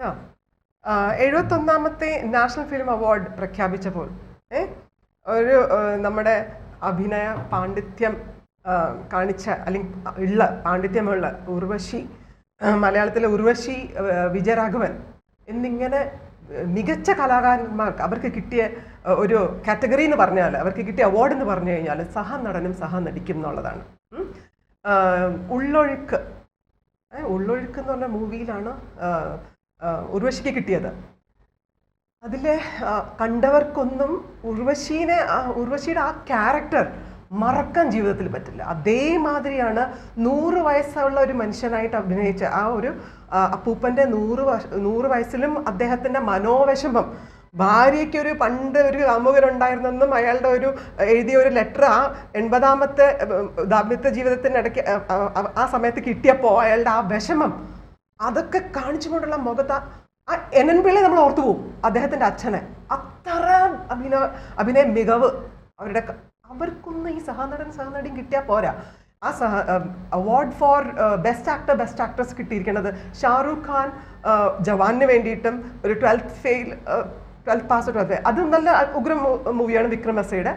71ാമത്തെ national film award പ്രഖ്യാപിച്ചപ്പോൾ ഒരു നമ്മുടെ അഭിനയ പാണ്ഡിത്യം കാണിച്ച അല്ലെങ്കിൽ പാണ്ഡിത്യമുള്ള ഉർവശി, മലയാളത്തിലെ ഉർവശി, വിജയരാഘവൻ എന്നിങ്ങനെ മികച്ച കലാകാരന്മാർക്ക് അവർക്ക് കിട്ടിയ ഒരു കാറ്റഗറി എന്ന് പറഞ്ഞാൽ, അവർക്ക് കിട്ടിയ അവാർഡ് എന്ന് പറഞ്ഞു കഴിഞ്ഞാൽ സഹനടനും സഹനടിക്കും എന്നുള്ളതാണ്. ഉള്ളൊഴുക്ക് എന്ന് പറഞ്ഞ മൂവിയിലാണ് ഉർവശിക്ക് കിട്ടിയത്. അതിലെ കണ്ടവർക്കൊന്നും ഉർവശിയുടെ ആ ക്യാരക്ടർ മറക്കാൻ ജീവിതത്തിൽ പറ്റില്ല. അതേമാതിരിയാണ് 100 വയസ്സുള്ള ഒരു മനുഷ്യനായിട്ട് അഭിനയിച്ച ആ ഒരു അപ്പൂപ്പൻ്റെ 100 വയസ്സിലും അദ്ദേഹത്തിൻ്റെ മനോവിഷമം, ഭാര്യയ്ക്കൊരു പണ്ട് ഒരു കാമുകനുണ്ടായിരുന്നെന്നും അയാളുടെ ഒരു എഴുതിയ ഒരു ലെറ്റർ ആ 80ാമത്തെ ദാമ്പത്യ ജീവിതത്തിനിടയ്ക്ക് ആ സമയത്ത് കിട്ടിയപ്പോൾ അയാളുടെ ആ വിഷമം അതൊക്കെ കാണിച്ചുകൊണ്ടുള്ള മുഖത്ത് ആ NN പിള്ളയെ നമ്മൾ ഓർത്തു പോകും, അദ്ദേഹത്തിൻ്റെ അച്ഛനെ. അത്ര അഭിനയ മികവ് അവർക്കൊന്നും ഈ സഹനടിയും കിട്ടിയാൽ പോരാ. ആ award for best actor, best actress കിട്ടിയിരിക്കുന്നത് ഷാറൂഖ് ഖാൻ ജവാനിന് വേണ്ടിയിട്ടും ഒരു 12th പാസ് അത് നല്ല ഉഗ്ര മൂവിയാണ് വിക്രമസയുടെ.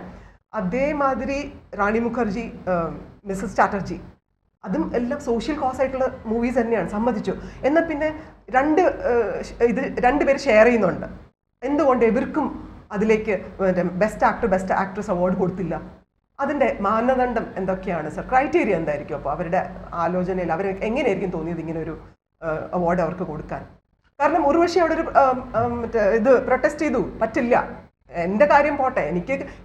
അതേമാതിരി റാണി മുഖർജി, മിസസ് ചാറ്റർജി, അതും എല്ലാം സോഷ്യൽ കോസ് ആയിട്ടുള്ള മൂവീസ് തന്നെയാണ്, സമ്മതിച്ചു. എന്നാൽ പിന്നെ രണ്ടുപേര് ഷെയർ ചെയ്യുന്നുണ്ട്. എന്തുകൊണ്ട് ഇവർക്കും അതിലേക്ക് best actor, best actress award കൊടുത്തില്ല? അതിൻ്റെ മാനദണ്ഡം എന്തൊക്കെയാണ് സർ? ക്രൈറ്റീരിയ എന്തായിരിക്കും? അപ്പോൾ അവരുടെ ആലോചനയിൽ അവർ എങ്ങനെയായിരിക്കും തോന്നിയത് ഇങ്ങനെ ഒരു അവാർഡ് അവർക്ക് കൊടുക്കാൻ? കാരണം ഉർവശി അവിടെ ഒരു ഇത് പ്രൊട്ടസ്റ്റ് ചെയ്തു, പറ്റില്ല, എൻ്റെ കാര്യം പോട്ടെ,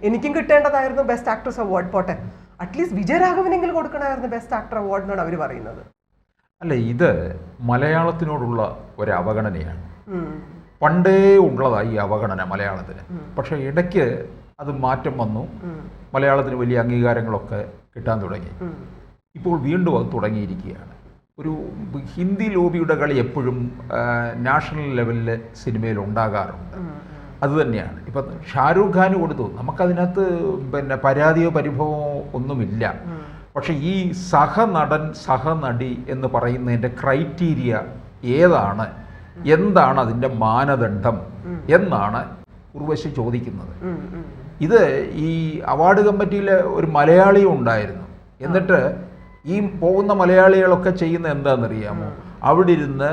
എനിക്കും കിട്ടേണ്ടതായിരുന്നു ബെസ്റ്റ് ആക്ട്രസ് അവാർഡ്, പോട്ടെ, അറ്റ്ലീസ്റ്റ് വിജയരാഘവനെങ്കിലും കൊടുക്കണമായിരുന്നു ബെസ്റ്റ് ആക്ടർ അവാർഡ് എന്നാണ് അവർ പറയുന്നത്. അല്ല, ഇത് മലയാളത്തിനോടുള്ള ഒരു അവഗണനയാണ്. പണ്ടേ ഉള്ളതായി ഈ അവഗണന മലയാളത്തിന്. പക്ഷെ ഇടയ്ക്ക് അത് മാറ്റം വന്നു, മലയാളത്തിന് വലിയ അംഗീകാരങ്ങളൊക്കെ കിട്ടാൻ തുടങ്ങി. ഇപ്പോൾ വീണ്ടും അത് തുടങ്ങിയിരിക്കുകയാണ്. ഒരു ഹിന്ദി ലോബിയുടെ കളി എപ്പോഴും നാഷണൽ ലെവലിൽ സിനിമയിൽ ഉണ്ടാകാറുണ്ട്. അതുതന്നെയാണ് ഇപ്പം ഷാരൂഖ് ഖാന് കൊടുത്തു, നമുക്കതിനകത്ത് പരാതിയോ പരിഭവമോ ഒന്നുമില്ല. പക്ഷെ ഈ സഹനടൻ സഹനടി എന്ന് പറയുന്നതിൻ്റെ ക്രൈറ്റീരിയ ഏതാണ്, എന്താണ് അതിൻ്റെ മാനദണ്ഡം എന്നാണ് ഉർവശി ചോദിക്കുന്നത്. ഇത് ഈ അവാർഡ് കമ്മിറ്റിയിൽ ഒരു മലയാളിയും ഉണ്ടായിരുന്നു. എന്നിട്ട് ഈ പോകുന്ന മലയാളികളൊക്കെ ചെയ്യുന്ന എന്താണെന്നറിയാമോ? അവിടെ ഇരുന്ന്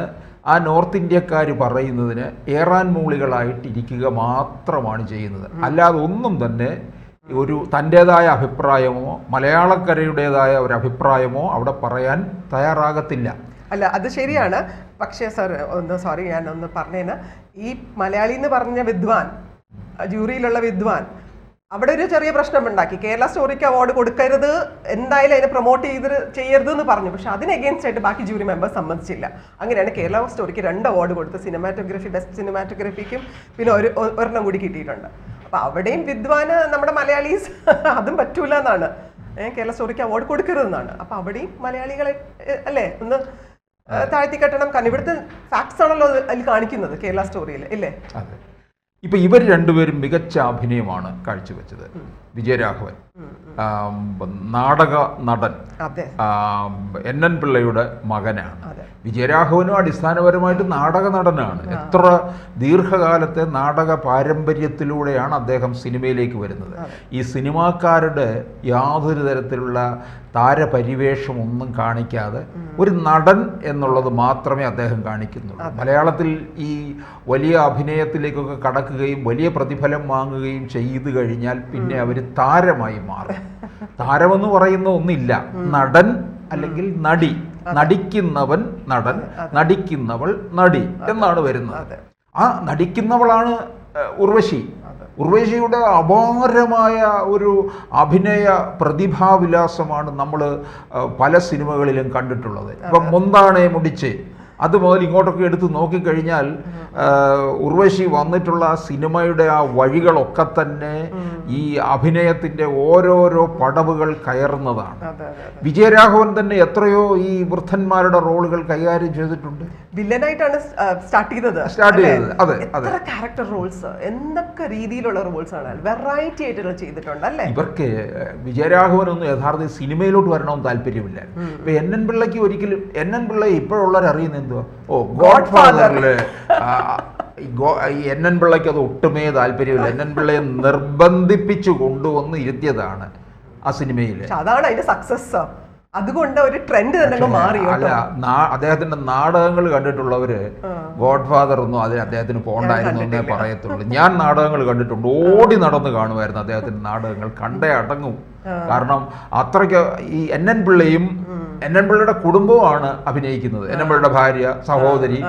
ആ നോർത്ത് ഇന്ത്യക്കാർ പറയുന്നതിന് ഏറാൻ മൂളികളായിട്ടിരിക്കുക മാത്രമാണ് ചെയ്യുന്നത്. അല്ലാതെ ഒന്നും തന്നെ ഒരു തൻ്റേതായ അഭിപ്രായമോ മലയാളക്കരയുടേതായ ഒരു അഭിപ്രായമോ അവിടെ പറയാൻ തയ്യാറാകത്തില്ല. അല്ല, അത് ശരിയാണ്. പക്ഷേ സർ സോറി, ഞാൻ ഒന്ന് പറഞ്ഞേന്, ഈ മലയാളി എന്ന് പറഞ്ഞ വിദ്വാൻ, ജൂറിയിലുള്ള വിദ്വാൻ അവിടെ ഒരു ചെറിയ പ്രശ്നമുണ്ടാക്കി. കേരള സ്റ്റോറിക്ക് അവാർഡ് കൊടുക്കരുത്, എന്തായാലും അതിനെ പ്രൊമോട്ട് ചെയ്യരുത് എന്ന് പറഞ്ഞു. പക്ഷെ അതിന് എഗെയിൻസ്റ്റ് ആയിട്ട് ബാക്കി ജൂറി മെമ്പേഴ്സ് സമ്മതിച്ചില്ല. അങ്ങനെയാണ് കേരള സ്റ്റോറിക്ക് 2 അവാർഡ് കൊടുത്ത്, സിനിമാറ്റോഗ്രഫി, ബെസ്റ്റ് സിനിമാറ്റോഗ്രഫിക്കും പിന്നെ ഒരെണ്ണം കൂടി കിട്ടിയിട്ടുണ്ട്. അപ്പോൾ അവിടെയും വിദ്വാന് നമ്മുടെ മലയാളീസ് അതും പറ്റൂല എന്നാണ്, കേരള സ്റ്റോറിക്ക് അവാർഡ് കൊടുക്കരുതെന്നാണ്. അപ്പോൾ അവിടെയും മലയാളികളെ അല്ലേ ഒന്ന് താഴ്ത്തി കെട്ടണം. കാരണം ഇവിടുത്തെ ഫാക്ട്സ് ആണല്ലോ അതിൽ കാണിക്കുന്നത് കേരള സ്റ്റോറിയിൽ, ഇല്ലേ? അതെ. ഇപ്പം ഇവർ രണ്ടുപേരും മികച്ച അഭിനയമാണ് കാഴ്ചവെച്ചത്. വിജയരാഘവൻ നാടക നടൻ, NN പിള്ളയുടെ മകനാണ്. വിജയരാഘവനും അടിസ്ഥാനപരമായിട്ട് നാടക നടനാണ്. എത്ര ദീർഘകാലത്തെ നാടക പാരമ്പര്യത്തിലൂടെയാണ് അദ്ദേഹം സിനിമയിലേക്ക് വരുന്നത്. ഈ സിനിമാക്കാരുടെ യാതൊരു തരത്തിലുള്ള താരപരിവേഷമൊന്നും കാണിക്കാതെ ഒരു നടൻ എന്നുള്ളത് മാത്രമേ അദ്ദേഹം കാണിക്കുന്നുള്ളൂ. മലയാളത്തിൽ ഈ വലിയ അഭിനയത്തിലേക്കൊക്കെ കടക്കുകയും വലിയ പ്രതിഫലം വാങ്ങുകയും ചെയ്തു കഴിഞ്ഞാൽ പിന്നെ അവർ താരമായി മാറും. താരമെന്ന് പറയുന്ന ഒന്നില്ല, നടൻ അല്ലെങ്കിൽ നടി, നടിക്കുന്നവൻ നടൻ, നടിക്കുന്നവൾ നടി എന്നാണ് വരുന്നത്. ആ നടിക്കുന്നവളാണ് ഉർവശി. ഉർവശിയുടെ അപാരമായ ഒരു അഭിനയ പ്രതിഭാവിലാസമാണ് നമ്മൾ പല സിനിമകളിലും കണ്ടിട്ടുള്ളത്. ഇപ്പം മുന്താണേ മുടിച്ച് അതുമുതൽ ഇങ്ങോട്ടൊക്കെ എടുത്ത് നോക്കിക്കഴിഞ്ഞാൽ ഉർവശി വന്നിട്ടുള്ള സിനിമയുടെ ആ വഴികളൊക്കെ തന്നെ ഈ അഭിനയത്തിൻ്റെ ഓരോരോ പടവുകൾ കയറുന്നതാണ്. വിജയരാഘവൻ തന്നെ എത്രയോ ഈ വൃദ്ധന്മാരുടെ റോളുകൾ കൈകാര്യം ചെയ്തിട്ടുണ്ട്. വില്ലനായിട്ടാണ് സ്റ്റാർട്ട് ചെയ്തത്. അതെ, ക്യാരക്ടർ റോൾസ്, എന്തൊക്കെ രീതിയിലുള്ള റോൾസ് ആണ് വെറൈറ്റി ആയിട്ടുള്ള ചെയ്തിട്ടുണ്ട് അല്ലേ? ഇവർക്ക് വിജയരാഘവനൊന്നും യഥാർത്ഥ സിനിമയിലോട്ട് വരണമെന്ന് താല്പര്യമില്ല. ഇപ്പൊ NN പിള്ളയ്ക്ക് ഒരിക്കലും NN പിള്ള ഇപ്പോഴുള്ളവരറിയുന്ന എന്തുവാ, ഗോഡ് ഫാദറില് എൻ പിള്ളയ്ക്ക് അത് ഒട്ടുമേ താല്പര്യമില്ല. എൻ പിള്ളയെ നിർബന്ധിപ്പിച്ചു കൊണ്ടുവന്ന് ഇരുത്തിയതാണ് ആ സിനിമയിൽ. അതാണ് അതിന്റെ സക്സസ്. അതുകൊണ്ട് ഒരു ട്രെൻഡ് തന്നെ മാറി. അല്ല, അദ്ദേഹത്തിന്റെ നാടകങ്ങൾ കണ്ടിട്ടുള്ളവര് ഗോഡ് ഫാദർ ഒന്നും അതിന് അദ്ദേഹത്തിന് പോണ്ടായിരുന്നു എന്നേ പറയത്തുള്ളൂ. ഞാൻ നാടകങ്ങൾ കണ്ടിട്ടുണ്ട്, ഓടി നടന്ന് കാണുമായിരുന്നു അദ്ദേഹത്തിന്റെ നാടകങ്ങൾ, കണ്ടേ അടങ്ങും. കാരണം അത്രയ്ക്ക് ഈ എൻ പിള്ളയും എൻ പിള്ളയുടെ കുടുംബവുമാണ് അഭിനയിക്കുന്നത്. എൻ പിള്ളയുടെ ഭാര്യ, സഹോദരി,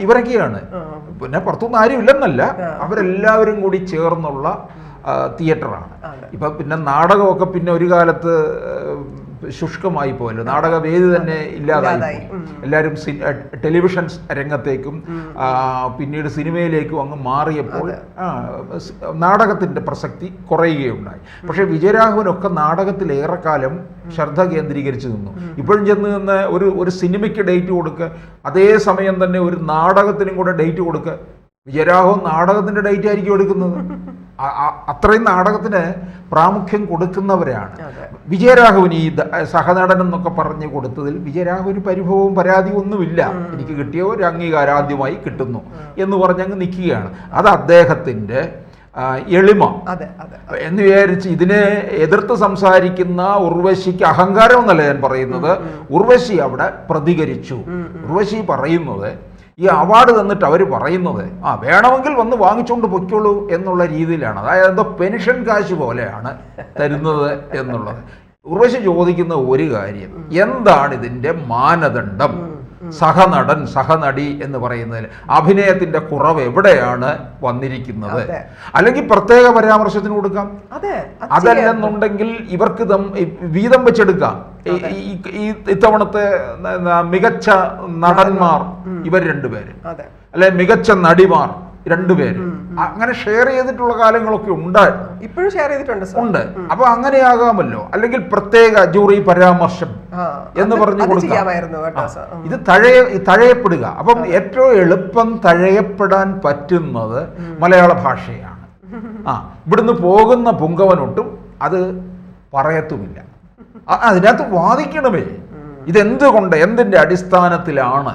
ഇവരൊക്കെയാണ്. പിന്നെ പുറത്തുനിന്ന് ആരും ഇല്ലെന്നല്ല, അവരെല്ലാവരും കൂടി ചേർന്നുള്ള തിയേറ്ററാണ്. ഇപ്പം പിന്നെ നാടകമൊക്കെ പിന്നെ ഒരു കാലത്ത് ശുഷ്കമായി പോയല്ലോ, നാടകവേദി തന്നെ ഇല്ലാതായി. എല്ലാവരും ടെലിവിഷൻ രംഗത്തേക്കും പിന്നീട് സിനിമയിലേക്കും അങ്ങ് മാറിയപ്പോൾ നാടകത്തിൻ്റെ പ്രസക്തി കുറയുകയുണ്ടായി. പക്ഷേ വിജയരാഘവനൊക്കെ നാടകത്തിൽ ഏറെക്കാലം ശ്രദ്ധ കേന്ദ്രീകരിച്ച് നിന്നു. ഇപ്പോഴും ചെന്ന് നിന്ന് ഒരു സിനിമയ്ക്ക് ഡേറ്റ് കൊടുക്കുക, അതേ സമയം തന്നെ ഒരു നാടകത്തിനും കൂടെ ഡേറ്റ് കൊടുക്കുക. വിജയരാഘവൻ നാടകത്തിൻ്റെ ഡേറ്റ് ആയിരിക്കും എടുക്കുന്നത്. അത്രയും നാടകത്തിന് പ്രാമുഖ്യം കൊടുക്കുന്നവരാണ്. വിജയരാഘവന് ഈ സഹനടൻ എന്നൊക്കെ പറഞ്ഞു കൊടുത്തതിൽ വിജയരാഘവന് പരിഭവവും പരാതിയും ഒന്നുമില്ല. എനിക്ക് കിട്ടിയ ഒരു അംഗീകാരം ആദ്യമായി കിട്ടുന്നു എന്ന് പറഞ്ഞങ്ങ് നിൽക്കുകയാണ്. അത് അദ്ദേഹത്തിൻ്റെ എളിമ എന്ന് വിചാരിച്ച് ഇതിനെ എതിർത്ത് സംസാരിക്കുന്ന ഉർവശിക്ക് അഹങ്കാരം എന്നല്ല ഞാൻ പറയുന്നത്. ഉർവശി അവിടെ പ്രതികരിച്ചു. ഉർവശി പറയുന്നത്, ഈ അവാർഡ് തന്നിട്ട് അവർ പറയുന്നത് വേണമെങ്കിൽ വന്ന് വാങ്ങിച്ചുകൊണ്ട് പൊയ്ക്കോളൂ എന്നുള്ള രീതിയിലാണ്. അതായത് എന്തോ പെൻഷൻ കാശ് പോലെയാണ് തരുന്നത് എന്നുള്ളത്. ഉർവശി ചോദിക്കുന്ന ഒരു കാര്യം, എന്താണ് ഇതിൻ്റെ മാനദണ്ഡം? സഹനടൻ, സഹനടി എന്ന് പറയുന്നതിൽ അഭിനയത്തിന്റെ കുറവ് എവിടെയാണ് വന്നിരിക്കുന്നത്? അല്ലെങ്കിൽ പ്രത്യേക പരാമർശത്തിന് കൊടുക്കാം. അതല്ലെന്നുണ്ടെങ്കിൽ ഇവർക്ക് വീതം വെച്ചെടുക്കാം. ഇത്തവണത്തെ മികച്ച നടന്മാർ ഇവർ രണ്ടുപേര്, അല്ലെ മികച്ച നടിമാർ രണ്ടുപേര്, അങ്ങനെ ഷെയർ ചെയ്തിട്ടുള്ള കാലങ്ങളൊക്കെ ഉണ്ടായിരുന്നു. ഇപ്പോഴും ഷെയർ ചെയ്തിട്ടുണ്ട്. അപ്പൊ അങ്ങനെയാകാമല്ലോ. അല്ലെങ്കിൽ പ്രത്യേക ജൂറി പരാമർശം എന്ന് പറഞ്ഞു കൊടുക്കാം. ഇത് തഴയപ്പെടുക. അപ്പം ഏറ്റവും എളുപ്പം തഴയപ്പെടാൻ പറ്റുന്നത് മലയാള ഭാഷയാണ്. ഇവിടുന്ന് പോകുന്ന പുങ്കവനൊട്ടും അത് പറയത്തുമില്ല. അതിനകത്ത് വാദിക്കണമേ, ഇതെന്തുകൊണ്ട്, എന്തിൻ്റെ അടിസ്ഥാനത്തിലാണ്?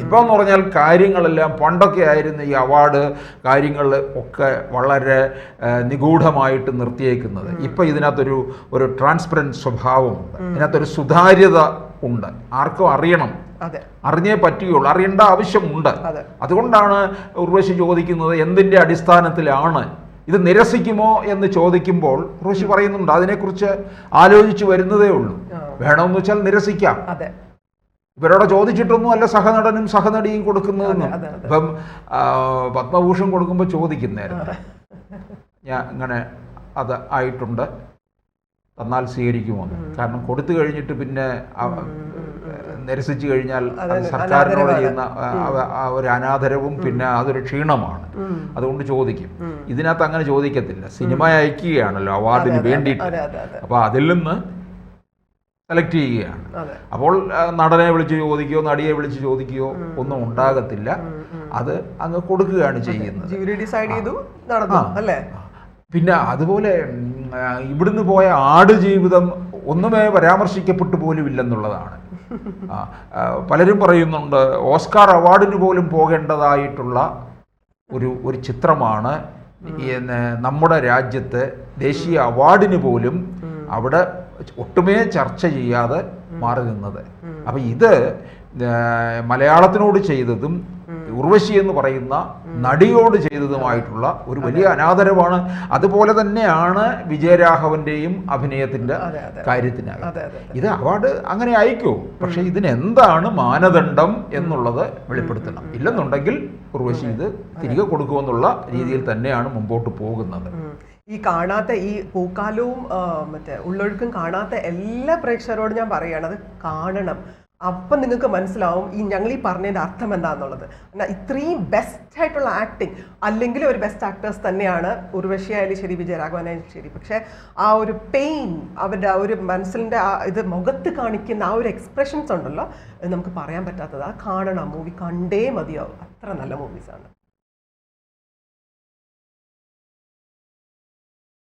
ഇപ്പം എന്ന് പറഞ്ഞാൽ കാര്യങ്ങളെല്ലാം പണ്ടൊക്കെ ആയിരുന്നു ഈ അവാർഡ് കാര്യങ്ങൾ ഒക്കെ വളരെ നിഗൂഢമായിട്ട് നിർത്തിയേക്കുന്നത്. ഇപ്പം ഇതിനകത്തൊരു ട്രാൻസ്പെറൻറ്റ് സ്വഭാവമുണ്ട്, ഇതിനകത്തൊരു സുതാര്യത ഉണ്ട്. ആർക്കും അറിയണം, അറിഞ്ഞേ പറ്റുകയുള്ളൂ, അറിയേണ്ട ആവശ്യമുണ്ട്. അതുകൊണ്ടാണ് ഉർവശി ചോദിക്കുന്നത് എന്തിൻ്റെ അടിസ്ഥാനത്തിലാണ് ഇത് നിരസിക്കുമോ എന്ന് ചോദിക്കുമ്പോൾ ഉർവശി പറയുന്നുണ്ട് അതിനെക്കുറിച്ച് ആലോചിച്ച് വരുന്നതേ ഉള്ളൂ. വേണമെന്ന് വെച്ചാൽ നിരസിക്കാം. ഇവരോട് ചോദിച്ചിട്ടൊന്നും അല്ല സഹനടനും സഹനടിയും കൊടുക്കുന്നതെന്നും. ഇപ്പം പത്മഭൂഷൺ കൊടുക്കുമ്പോൾ ചോദിക്കുന്നേരം ഞാൻ ഇങ്ങനെ അത് ആയിട്ടുണ്ട്, തന്നാൽ സ്വീകരിക്കുമോ? കാരണം കൊടുത്തു കഴിഞ്ഞിട്ട് പിന്നെ നിരസിച്ചു കഴിഞ്ഞാൽ സർക്കാരിനോട് ചെയ്യുന്ന ഒരു അനാദരവും പിന്നെ അതൊരു ക്ഷീണമാണ്. അതുകൊണ്ട് ചോദിക്കും. ഇതിനകത്ത് അങ്ങനെ ചോദിക്കത്തില്ല, സിനിമ അയക്കുകയാണല്ലോ അവാർഡിന് വേണ്ടിയിട്ട്. അപ്പോൾ അതിൽ നിന്ന് സെലക്ട് ചെയ്യുകയാണ്. അപ്പോൾ നടനെ വിളിച്ച് ചോദിക്കുകയോ നടിയെ വിളിച്ച് ചോദിക്കുകയോ ഒന്നും ഉണ്ടാകത്തില്ല. അത് അങ്ങ് കൊടുക്കുകയാണ് ചെയ്യുന്നത്. പിന്നെ അതുപോലെ ഇവിടുന്ന് പോയ ആടുജീവിതം ഒന്നുമേ പരാമർശിക്കപ്പെട്ടു പോലും ഇല്ലെന്നുള്ളതാണ്. പലരും പറയുന്നുണ്ട് ഓസ്കാർ അവാർഡിന് പോലും പോകേണ്ടതായിട്ടുള്ള ഒരു ചിത്രമാണ് നമ്മുടെ രാജ്യത്ത് ദേശീയ അവാർഡിന് പോലും അവിടെ ഒട്ടുമേ ചർച്ച ചെയ്യാതെ മാറി നിന്നത്. അപ്പം ഇത് മലയാളത്തിനോട് ചെയ്തതും ഉർവശി എന്ന് പറയുന്ന നടിയോട് ചെയ്തതുമായിട്ടുള്ള ഒരു വലിയ അനാദരവാണ്. അതുപോലെ തന്നെയാണ് വിജയരാഘവന്റെയും അഭിനയത്തിന്റെ കാര്യത്തിനായി. ഇത് അവാർഡ് അങ്ങനെ അയക്കൂ, പക്ഷെ ഇതിനെന്താണ് മാനദണ്ഡം എന്നുള്ളത് വെളിപ്പെടുത്തണം. ഇല്ലെന്നുണ്ടെങ്കിൽ ഉർവശി ഇത് തിരികെ കൊടുക്കുമെന്നുള്ള രീതിയിൽ തന്നെയാണ് മുമ്പോട്ട് പോകുന്നത്. ഈ കാണാത്ത ഈ പൂക്കാലവും മറ്റേ ഉള്ളൊഴുക്കും കാണാത്ത എല്ലാ പ്രേക്ഷകരോടും ഞാൻ പറയുകയാണ്, അത് കാണണം. അപ്പം നിങ്ങൾക്ക് മനസ്സിലാവും ഞങ്ങൾ ഈ പറഞ്ഞതിൻ്റെ അർത്ഥം എന്താണെന്നുള്ളത്. ഇത്രയും ബെസ്റ്റ് ആയിട്ടുള്ള ആക്ടിങ്, അല്ലെങ്കിൽ ഒരു ബെസ്റ്റ് ആക്ടേഴ്സ് തന്നെയാണ് ഉർവശി ആയാലും ശരി വിജയരാഘവനായാലും ശരി. പക്ഷേ ആ ഒരു പെയിൻ, അവരുടെ ആ ഒരു മനസ്സിൻ്റെ ഇത് മുഖത്ത് കാണിക്കുന്ന ആ ഒരു എക്സ്പ്രഷൻസ് ഉണ്ടല്ലോ, അത് നമുക്ക് പറയാൻ പറ്റാത്തത്. ആ കാണണം, മൂവി കണ്ടേ മതിയാവും. അത്ര നല്ല മൂവീസാണ്.